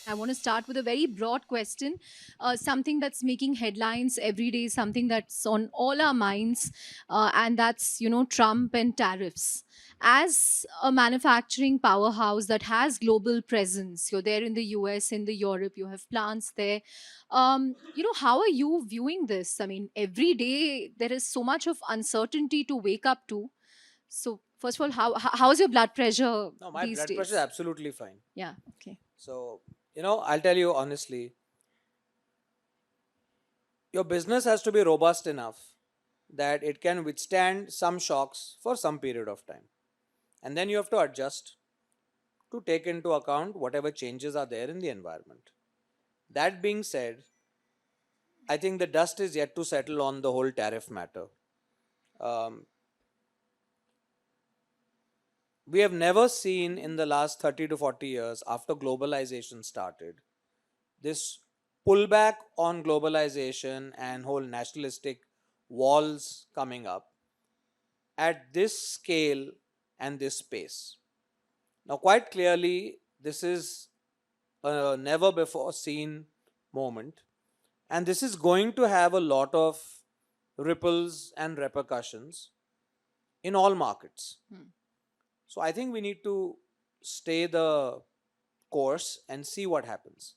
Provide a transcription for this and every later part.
I want to start with a very broad question, something that's making headlines every day, something that's on all our minds, and that's Trump and tariffs. As a manufacturing powerhouse that has global presence, you're there in the U.S., in the Europe, you have plants there. How are you viewing this? I mean, every day there is so much of uncertainty to wake up to. So, first of all, how's your blood pressure No, my these blood pressure is days? absolutely fine. Yeah. Okay. So, I'll tell you honestly, your business has to be robust enough that it can withstand some shocks for some period of time. And then you have to adjust to take into account whatever changes are there in the environment. That being said, I think the dust is yet to settle on the whole tariff matter. Um, we have never seen in the last 30 to 40 years after globalization started this pullback on globalization and whole nationalistic walls coming up at this scale and this pace. Now, quite clearly, this is a never before seen moment, and this is going to have a lot of ripples and repercussions in all markets. Hmm. So, I think we need to stay the course and see what happens.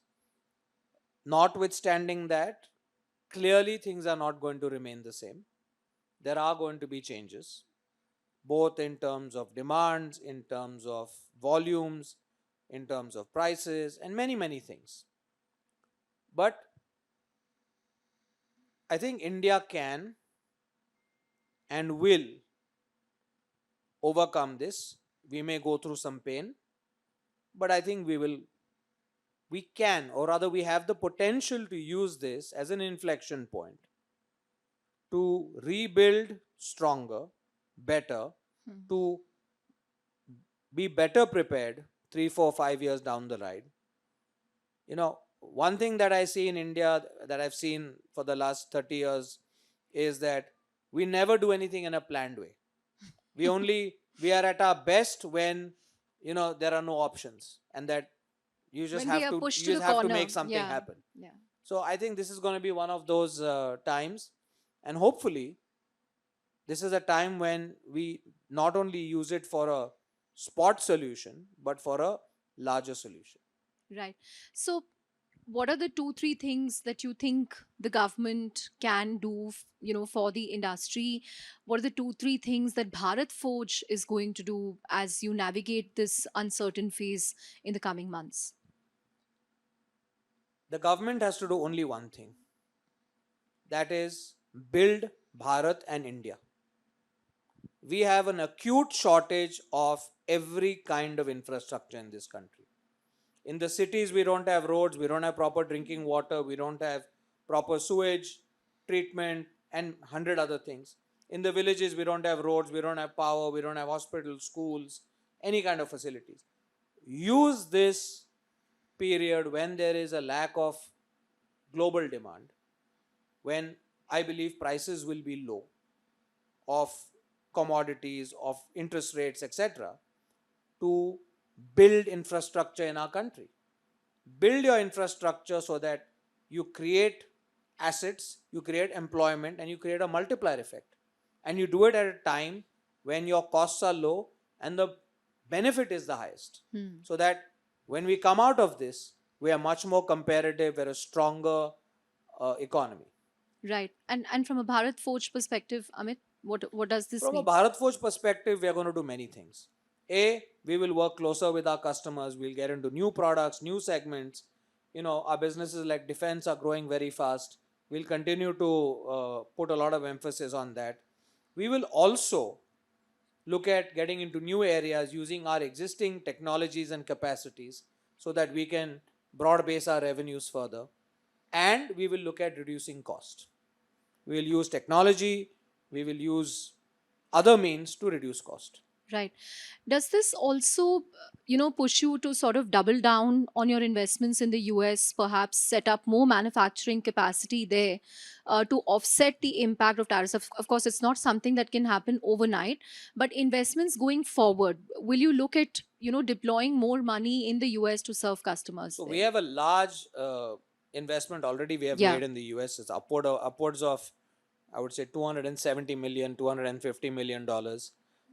Notwithstanding that, clearly things are not going to remain the same. There are going to be changes, both in terms of demands, in terms of volumes, in terms of prices, and many, many things. But I think India can and will overcome this. We may go through some pain, but I think we can, or rather, we have the potential to use this as an inflection point to rebuild stronger, better, Hmm. to be better prepared 3, 4, 5 years down the line. One thing that I see in India that I've seen for the last 30 years is that we never do anything in a planned way. We are at our best when there are no options, and that you just When we have are to pushed you to the just have to corner. make something Yeah. happen. Yeah. So I think this is going to be one of those times, and hopefully this is a time when we not only use it for a spot solution but for a larger solution. Right. So, what are the two, three things that you think the government can do, for the industry? What are the two, three things that Bharat Forge is going to do as you navigate this uncertain phase in the coming months? The government has to do only one thing, that is build Bharat and India. We have an acute shortage of every kind of infrastructure in this country. In the cities, we don't have roads, we don't have proper drinking water, we don't have proper sewage treatment, and 100 other things. In the villages, we don't have roads, we don't have power, we don't have hospitals, schools, any kind of facilities. Use this period when there is a lack of global demand, when I believe prices will be low of commodities, of interest rates, etc., to build infrastructure in our country. Build your infrastructure so that you create assets, you create employment, and you create a multiplier effect. And you do it at a time when your costs are low and the benefit is the highest. Hmm. So that when we come out of this, we are much more competitive, we're a stronger economy. Right. And from a Bharat Forge perspective, Amit, what does this From a mean? Bharat Forge perspective, we are going to do many things. A, we will work closer with our customers. We'll get into new products, new segments. Our businesses like defense are growing very fast. We'll continue to put a lot of emphasis on that. We will also look at getting into new areas using our existing technologies and capacities so that we can broad base our revenues further. And we will look at reducing cost. We will use technology, we will use other means to reduce cost. Right. Does this also, push you to sort of double down on your investments in the US, perhaps set up more manufacturing capacity there to offset the impact of tariffs? Of course, it's not something that can happen overnight, but investments going forward, will you look at, deploying more money in the US to serve customers So we there? have a large investment already we have Yeah. made in the US. It's upwards of, I would say, 270 million, $250 million.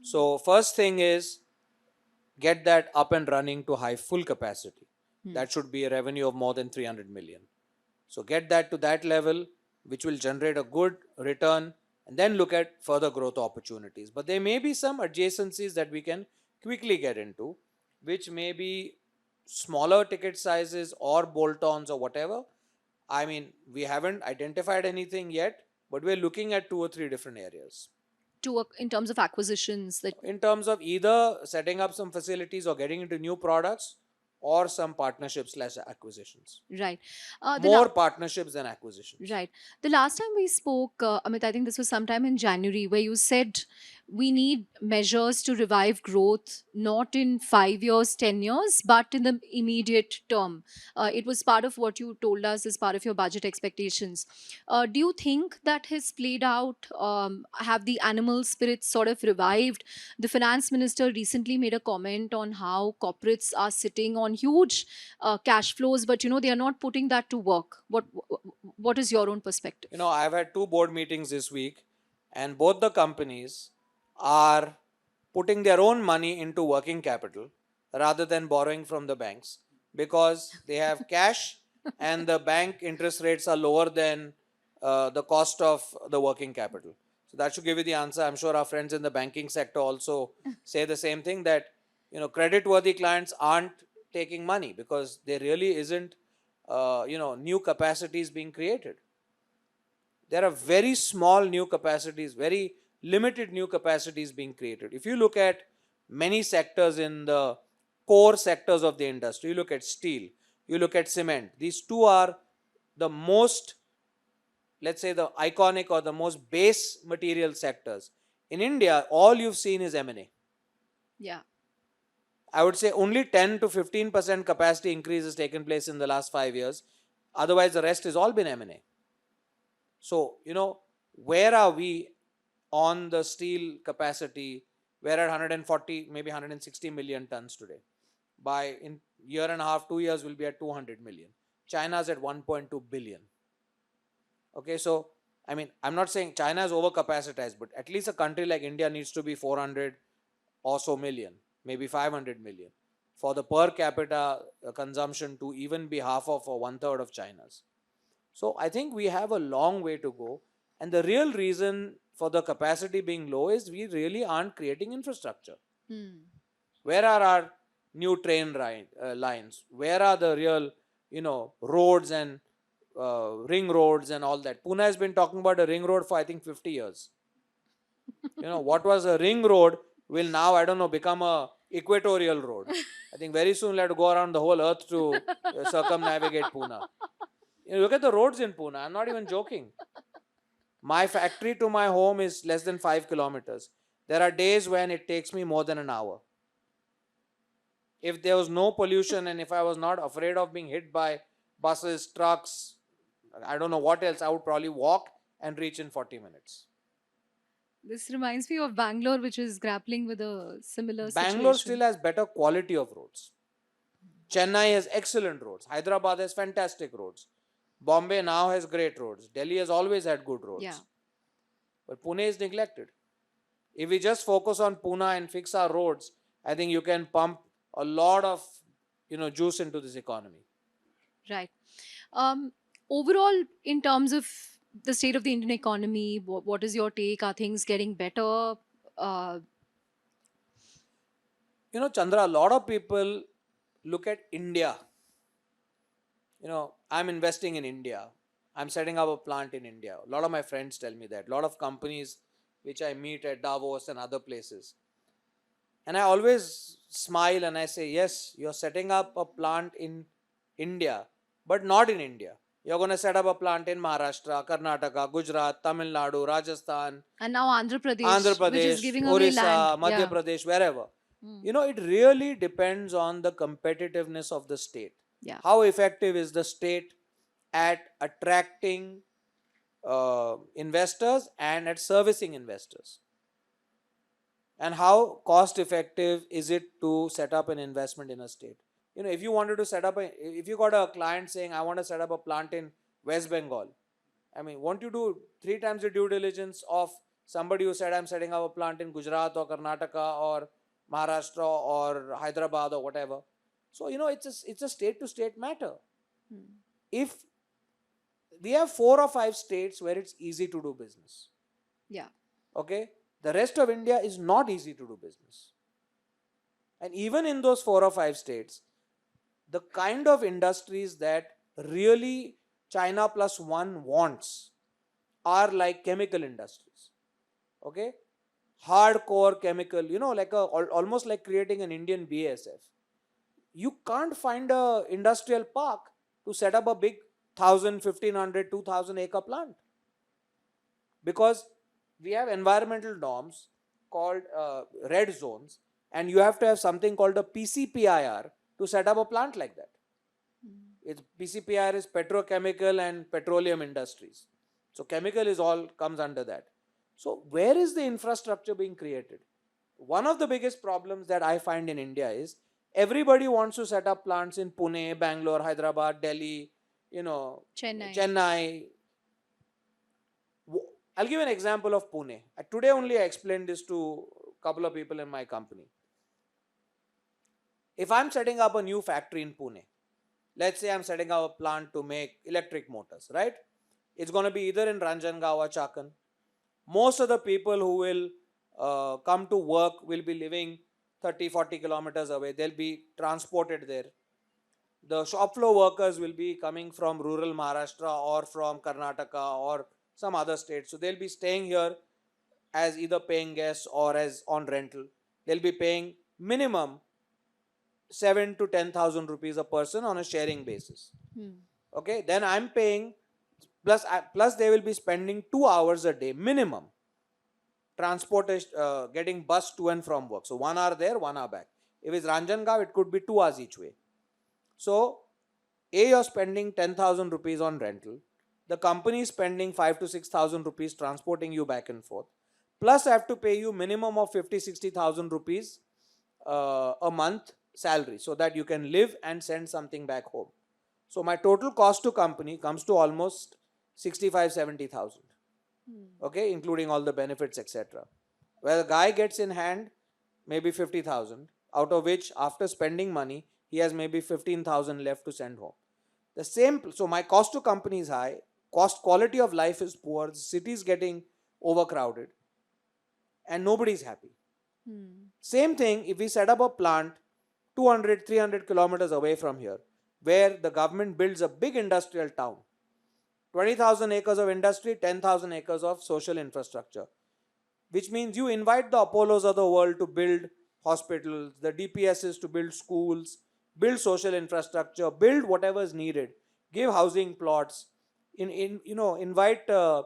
So first thing is get that up and running to high full capacity. Hmm. That should be a revenue of more than 300 million. So get that to that level, which will generate a good return, and then look at further growth opportunities. But there may be some adjacencies that we can quickly get into, which may be smaller ticket sizes or bolt-ons or whatever. I mean, we haven't identified anything yet, but we're looking at two or three different areas In terms of acquisitions that. in terms of either setting up some facilities or getting into new products or some partnerships slash acquisitions. Right. The More partnerships than acquisitions. Right. The last time we spoke, Amit, I think this was sometime in January, where you said we need measures to revive growth, not in 5 years, 10 years, but in the immediate term. It was part of what you told us as part of your budget expectations. Do you think that has played out? Have the animal spirits sort of revived? The finance minister recently made a comment on how corporates are sitting on huge cash flows, but they are not putting that to work. What is your own perspective? I've had two board meetings this week, and both the companies are putting their own money into working capital rather than borrowing from the banks because they have cash and the bank interest rates are lower than the cost of the working capital. So that should give you the answer. I'm sure our friends in the banking sector also say the same thing, that credit-worthy clients aren't taking money because there really isn't new capacities being created. There are very small new capacities, very limited new capacities being created. If you look at many sectors in the core sectors of the industry, you look at steel, you look at cement, these two are the most, let's say, the iconic or the most base material sectors. In India, all you've seen is M&A. Yeah. I would say only 10 to 15% capacity increase has taken place in the last 5 years. Otherwise, the rest has all been M&A. So, where are we on the steel capacity? We're at 140, maybe 160 million tons today. By in year and a half, 2 years, we'll be at 200 million. China's at 1.2 billion. Okay, so I mean, I'm not saying China is overcapacitized, but at least a country like India needs to be 400 or so million, maybe 500 million, for the per capita consumption to even be half of or one third of China's. So I think we have a long way to go. And the real reason for the capacity being low is we really aren't creating infrastructure. Hmm. Where are our new train lines? Where are the real, roads and ring roads and all that? Pune has been talking about a ring road for I think 50 years. What was a ring road will now, I don't know, become a equatorial road. I think very soon we'll have to go around the whole earth to circumnavigate Pune. Look at the roads in Pune. I'm not even joking. My factory to my home is less than 5 kilometers. There are days when it takes me more than an hour. If there was no pollution and if I was not afraid of being hit by buses, trucks, I don't know what else, I would probably walk and reach in 40 minutes. This reminds me of Bangalore, which is grappling with a similar Bangalore still situation. has better quality of roads. Chennai has excellent roads. Hyderabad has fantastic roads. Bombay now has great roads. Delhi has always had good Yeah. roads. But Pune is neglected. If we just focus on Pune and fix our roads, I think you can pump a lot of juice into this economy. Right. Um, Overall, in terms of the state of the Indian economy, what is your take? Are things getting better? Uh, Chandra, a lot of people look at India. I'm investing in India. I'm setting up a plant in India. A lot of my friends tell me that. A lot of companies which I meet at Davos and other places. And I always smile and I say, yes, you're setting up a plant in India, but not in India. You're going to set up a plant in Maharashtra, Karnataka, Gujarat, Tamil Nadu, Rajasthan, And now Andhra Andhra Pradesh, which is Pradesh, giving away land. Orissa, Madhya Yeah. Pradesh, wherever. Hmm. It really depends on the competitiveness of the state. Yeah. How effective is the state at attracting investors and at servicing investors? And how cost effective is it to set up an investment in a state? If you wanted to set up if you got a client saying, I want to set up a plant in West Bengal, I mean, won't you do 3 times the due diligence of somebody who said, I'm setting up a plant in Gujarat or Karnataka or Maharashtra or Hyderabad or whatever? So, it's a state to state matter. Hmm. If we have 4 or 5 states where it's easy to do business, Yeah. okay, the rest of India is not easy to do business. And even in those 4 or 5 states, the kind of industries that really China plus one wants are like chemical industries. Okay? Hardcore chemical, almost like creating an Indian BASF. You can't find a industrial park to set up a big 1,000, 1,500, 2,000 acre plant. Because we have environmental norms called red zones, and you have to have something called a PCPIR to set up a plant like that. PCPIR is petrochemical and petroleum industries. So chemical is all comes under that. So where is the infrastructure being created? One of the biggest problems that I find in India is everybody wants to set up plants in Pune, Bangalore, Hyderabad, Delhi, Chennai. Chennai. I'll give an example of Pune. Today only I explained this to a couple of people in my company. If I'm setting up a new factory in Pune, let's say I'm setting up a plant to make electric motors, right? It's going to be either in Ranjangaon or Chakan. Most of the people who will come to work will be living 30, 40 kilometers away. They'll be transported there. The shop floor workers will be coming from rural Maharashtra or from Karnataka or some other state. So they'll be staying here as either paying guests or as on rental. They'll be paying minimum 7 to 10,000 rupees a person on a sharing basis. Okay, then I'm paying plus they will be spending 2 hours a day minimum transportation, getting bus to and from work. So 1 hour there, 1 hour back. If it's Ranjangaon, it could be 2 hours each way. So you're spending 10,000 rupees on rental. The company is spending 5 to 6,000 rupees transporting you back and forth. Plus, I have to pay you minimum of 50, 60,000 rupees a month salary so that you can live and send something back home. So my total cost to company comes to almost 65, 70,000. Okay, including all the benefits, etc. Where the guy gets in hand maybe 50,000, out of which after spending money, he has maybe 15,000 left to send home. The same, so my cost to company is high, quality of life is poor, the city is getting overcrowded, and nobody's happy. Same thing if we set up a plant 200, 300 kilometers away from here, where the government builds a big industrial town, 20,000 acres of industry, 10,000 acres of social infrastructure, which means you invite the Apollos of the world to build hospitals, the DPSs to build schools, build social infrastructure, build whatever is needed, give housing plots, invite the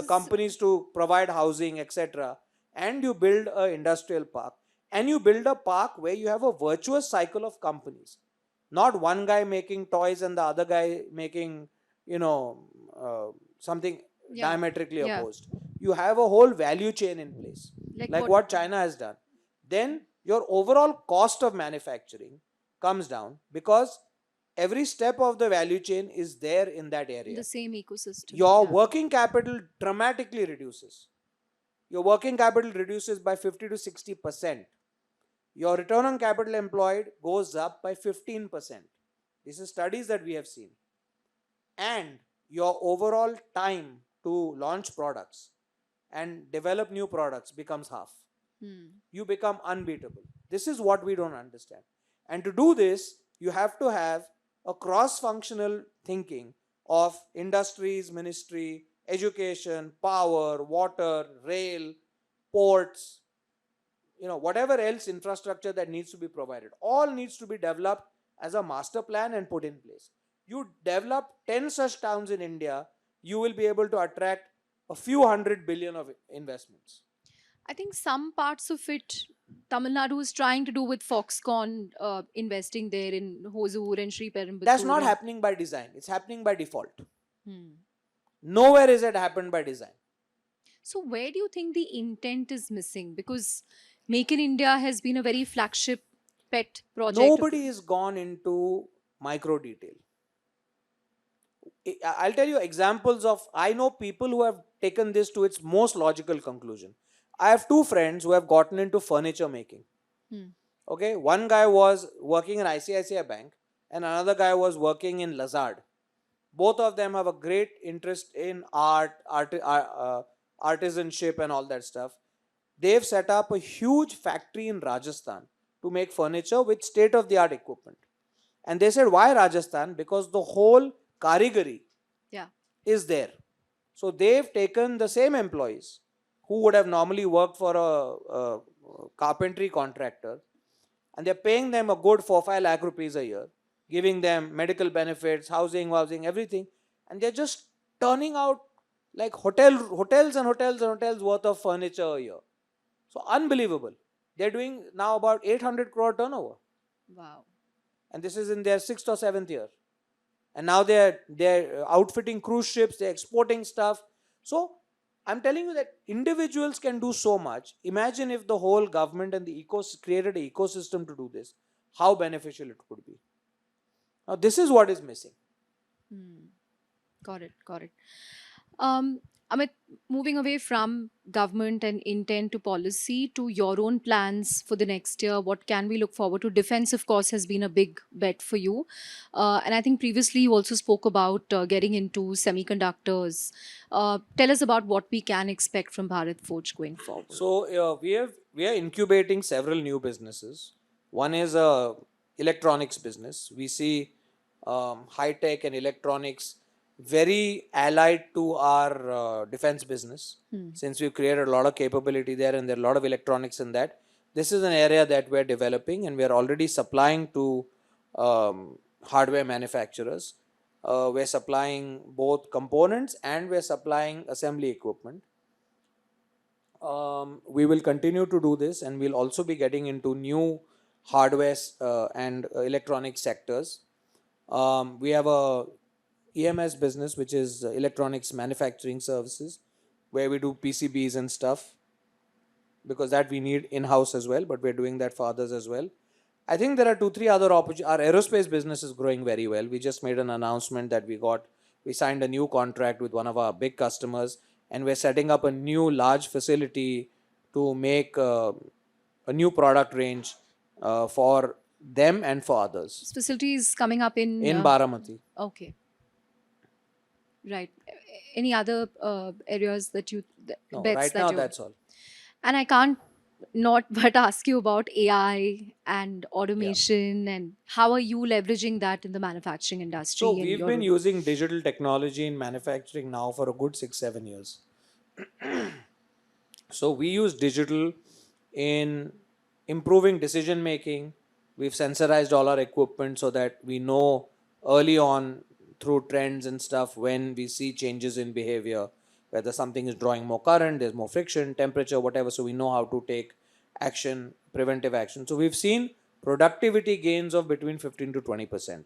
companies to provide housing, etc. And you build an industrial park. And you build a park where you have a virtuous cycle of companies. Not one guy making toys and the other guy making, something diametrically opposed. You have a whole value chain in place, like what China has done. Then your overall cost of manufacturing comes down because every step of the value chain is there in that area. The same ecosystem. Your working capital dramatically reduces. Your working capital reduces by 50 to 60%. Your return on capital employed goes up by 15%. These are studies that we have seen. And your overall time to launch products and develop new products becomes half. You become unbeatable. This is what we don't understand. And to do this, you have to have a cross-functional thinking of industries, ministry, education, power, water, rail, ports, whatever else infrastructure that needs to be provided. All needs to be developed as a master plan and put in place. You develop 10 such towns in India, you will be able to attract a few hundred billion of investments. I think some parts of it, Tamil Nadu is trying to do with Foxconn investing there in Hosur and Sri That's Perumbudur. not happening by design, it's happening by default. Hmm. Nowhere is it happened by design. So, where do you think the intent is missing? Because Make in India has been a very flagship pet project of the. Nobody is gone into micro detail. I'll tell you examples of, I know people who have taken this to its most logical conclusion. I have two friends who have gotten into furniture making. Hmm. Okay, one guy was working in ICICI Bank and another guy was working in Lazard. Both of them have a great interest in artisanship and all that stuff. They've set up a huge factory in Rajasthan to make furniture with state of the art equipment. And they said, why Rajasthan? Because the whole karigari Yeah. is there. So they've taken the same employees who would have normally worked for a carpentry contractor, and they're paying them a good 4-5 lakh rupees a year, giving them medical benefits, housing, everything, and they're just turning out like hotels and hotels worth of furniture a year. So unbelievable. They're doing now about 800 crore turnover, Wow. and this is in their 6th or 7th year. And now they're outfitting cruise ships, they're exporting stuff. So I'm telling you that individuals can do so much. Imagine if the whole government and the created an ecosystem to do this, how beneficial it could be. Now this is what is missing. Hmm. Got it. Got it. Amit, moving away from government and intent to policy to your own plans for the next year, what can we look forward to? Defense, of course, has been a big bet for you. And I think previously you also spoke about getting into semiconductors. Tell us about what we can expect from Bharat Forge going forward. So we are incubating several new businesses. One is electronics business. We see high tech and electronics very allied to our defense business, since we've created a lot of capability there and there are a lot of electronics in that. This is an area that we're developing and we're already supplying to hardware manufacturers. We're supplying both components and we're supplying assembly equipment. We will continue to do this and we'll also be getting into new hardware and electronic sectors. We have a EMS business, which is electronics manufacturing services, where we do PCBs and stuff, because that we need in-house as well, but we're doing that for others as well. I think there are 2-3 other opportunities. Our aerospace business is growing very well. We just made an announcement that we signed a new contract with one of our big customers, and we're setting up a new large facility to make a new product range for them and for others This facility is coming up in Baramati. Okay. Right. Any other areas that No, bets right that now you. that's all. And I can't not but ask you about AI and automation and how are you leveraging that in the manufacturing industry So and we've your been role? using digital technology in manufacturing now for a good 6-7 years. So we use digital in improving decision making. We've sensorized all our equipment so that we know early on through trends and stuff when we see changes in behavior, whether something is drawing more current, there's more friction, temperature, whatever. So we know how to take action, preventive action. So we've seen productivity gains of between 15 to 20%.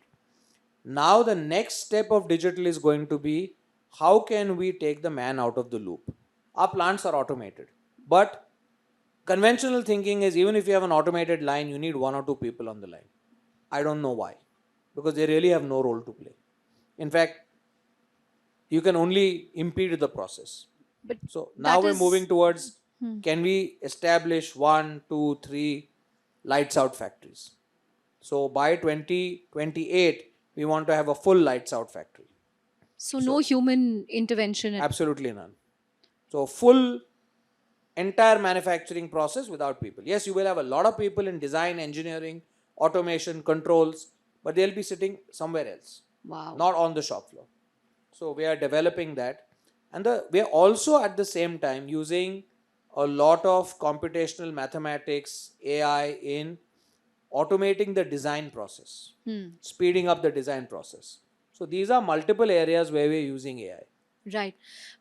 Now the next step of digital is going to be, how can we take the man out of the loop? Our plants are automated, but conventional thinking is, even if you have an automated line, you need 1 or 2 people on the line. I don't know why, because they really have no role to play. In fact, you can only impede the process. But So now that we're moving is towards, can we establish 1, 2, 3 lights out factories? So by 2028, we want to have a full lights out factory. so no human intervention Absolutely none. So full entire manufacturing process without people. Yes, you will have a lot of people in design, engineering, automation, controls, but they'll be sitting somewhere else. Wow. Not on the shop floor. So we are developing that. And we are also at the same time using a lot of computational mathematics, AI in automating the design process, speeding up the design process. So these are multiple areas where we're using AI. Right.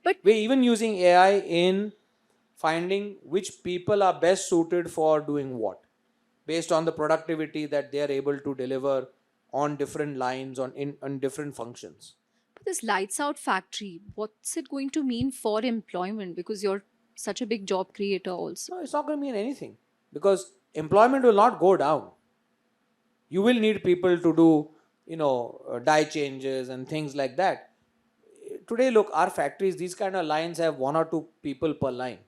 But We're even using AI in finding which people are best suited for doing what, based on the productivity that they are able to deliver on different lines, on different functions. this lights out factory, what's it going to mean for employment? Because you're such a big job creator also. No, it's not going to mean anything, because employment will not go down. You will need people to do, dye changes and things like that. Today, look, our factories, these kind of lines have one or two people per line.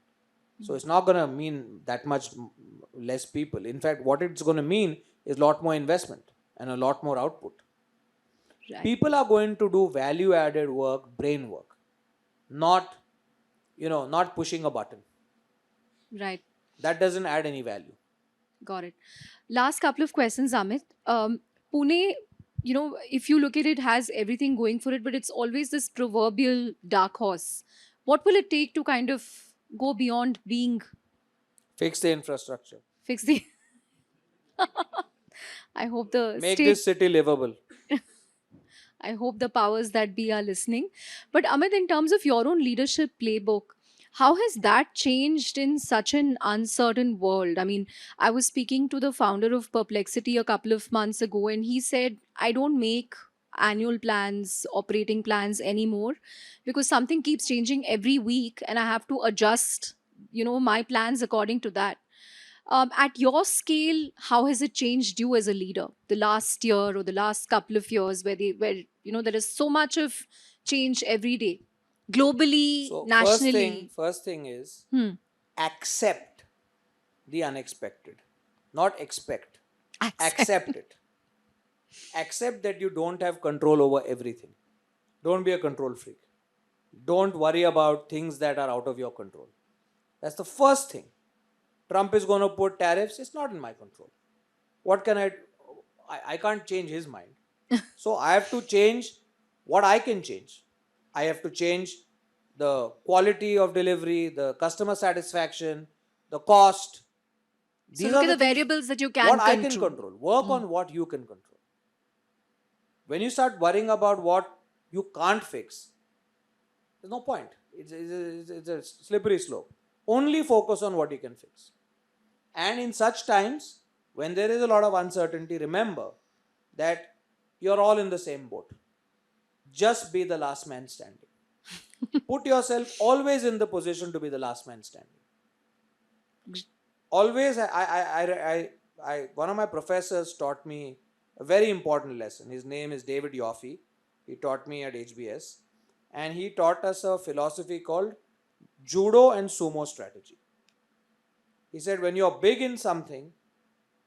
So it's not going to mean that much less people. In fact, what it's going to mean is a lot more investment and a lot more output. Right. People are going to do value added work, brain work, not, not pushing a button. Right. That doesn't add any value. Got it. Last couple of questions, Amit. Pune, if you look at it, has everything going for it, but it's always this proverbial dark horse. What will it take to kind of go beyond being Fix the infrastructure. fix the? I hope the Make state. this city livable. I hope the powers that be are listening. But Amit, in terms of your own leadership playbook, how has that changed in such an uncertain world? I mean, I was speaking to the founder of Perplexity a couple of months ago, and he said, I don't make annual plans, operating plans anymore because something keeps changing every week and I have to adjust, my plans according to that. At your scale, how has it changed you as a leader the last year or the last couple of years where there is so much of change every day, globally, So nationally? first thing is Hmm. accept the unexpected, not expect. Accept. Accept it. Accept that you don't have control over everything. Don't be a control freak. Don't worry about things that are out of your control. That's the first thing. Trump is going to put tariffs. It's not in my control. What can I do? I can't change his mind. So I have to change what I can change. I have to change the quality of delivery, the customer satisfaction, the cost. So These look are at the the things variables that you can what I control. can control. Work on what you can control. When you start worrying about what you can't fix, there's no point. It's a slippery slope. Only focus on what you can fix. And in such times, when there is a lot of uncertainty, remember that you're all in the same boat. Just be the last man standing. Put yourself always in the position to be the last man standing. Always, one of my professors taught me a very important lesson. His name is David Yoffie. He taught me at HBS. And he taught us a philosophy called judo and sumo strategy. He said, when you're big in something,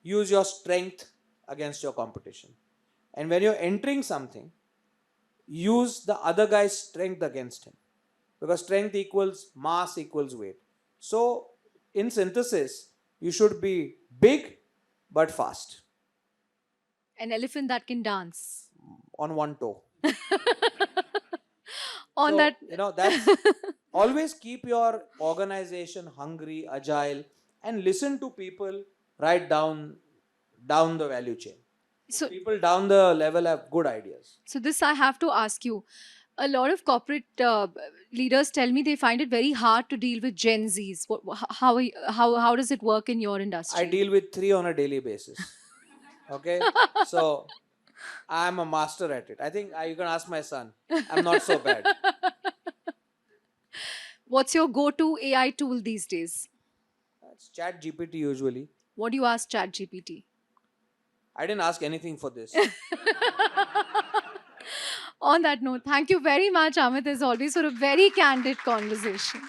use your strength against your competition. And when you're entering something, use the other guy's strength against him. Because strength equals mass equals weight. So, in synthesis, you should be big but fast An elephant that can dance. on one toe. On So, that. that's always keep your organization hungry, agile, and listen to people right down the value chain. So, People down the level have good ideas. so this I have to ask you. A lot of corporate leaders tell me they find it very hard to deal with Gen Zs. How does it work in your industry? I deal with 3 on a daily basis. Okay? So I'm a master at it. I think you can ask my son. I'm not so bad. What's your go-to AI tool these days? It's Chat GPT usually. What do you ask ChatGPT? I didn't ask anything for this. On that note, thank you very much, Amit, as always, for a very candid conversation.